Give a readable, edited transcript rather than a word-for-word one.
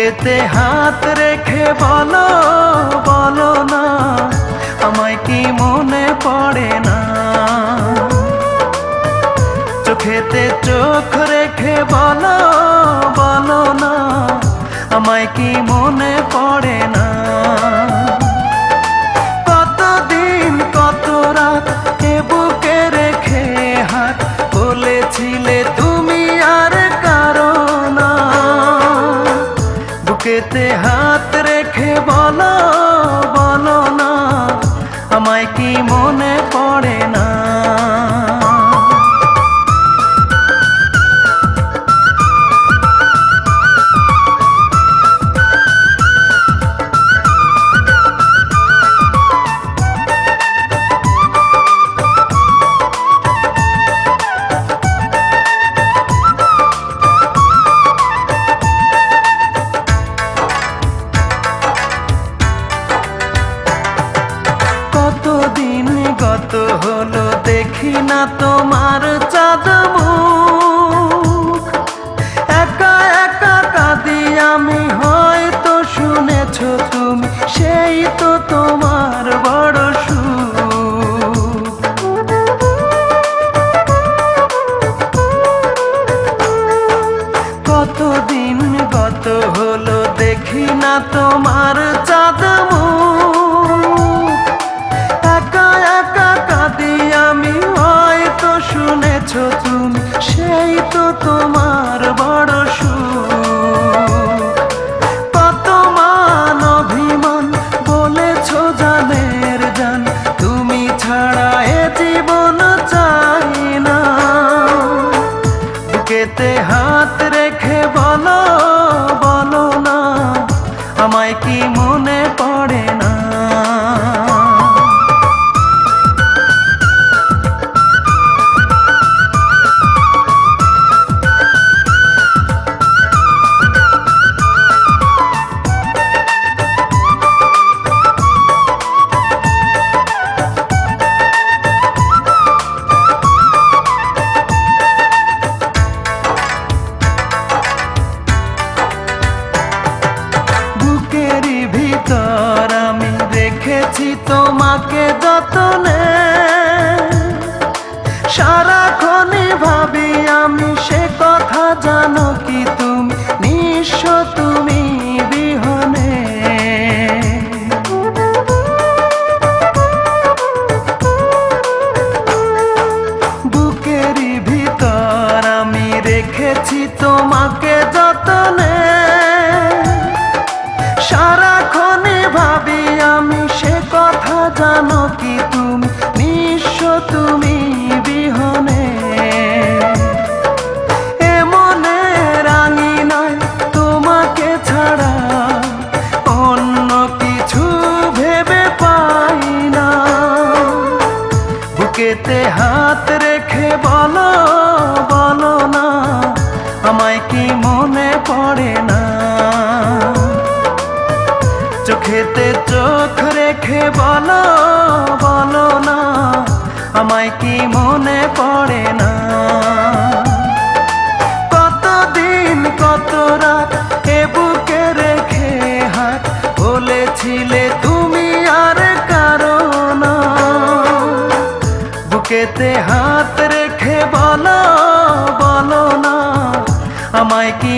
বুকেতে হাত রেখে বলো বলো না, আমায় কি মনে পড়ে না? চোখেতে চোখ রেখে বলো বলো না, আমায় কি মনে পড়ে না? কতদিন কত রাত এ বুকে রেখে হাত বলেছিলে তুমি আর কারো না। বুকেতে হাত রেখে বলো বলো না, আমায় কি মনে পড়ে না? কতদিন গত হলো দেখি না তোমার চাঁদ মুখ, একা একা কাঁদি আমি, হয়তো শুনেছো তুমি, সেই তো তোমার বড় সুখ। কতদিন গত হলো দেখি না তোমার চাঁদ মুখ, একা একা কাঁদি আমি, হয়তো শুনেছো তুমি, সেই তো তোমার বড় সুখ। কত মান অভিমান বলেছো জানের জান, তুমি ছাড়া এ জীবন চাই না। বুকেতে হাত রেখে বলো বলো না, আমায় কি মনে পড়ে না? বুকেরই ভিতর আমি রেখেছি তোমাকে যতনে, সারাক্ষণই ভাবি আমি সে কথা, জানো কি তুমি নিঃস্ব তুমি বিহনে। বুকেরই ভিতর আমি রেখেছি তোমাকে যতনে, সারাক্ষণই ভাবি আমি সে কথা, জানো কি তুমি নিঃস্ব তুমি বিহনে। এ মনে রাঙি নাই তোমাকে ছাড়া, অন্য কিছু ভেবে পাই না। বুকেতে হাত রেখে বলো বলো না, আমায় কি মনে পড়ে না? চোখেতে চোখ রেখে বলো বলো না, আমায় কি মনে পড়ে না? কতদিন কত রাত এ বুকে রেখে হাত বলেছিলে তুমি আর কারো না। বুকেতে হাত রেখে বলো বলো না, আমায় কি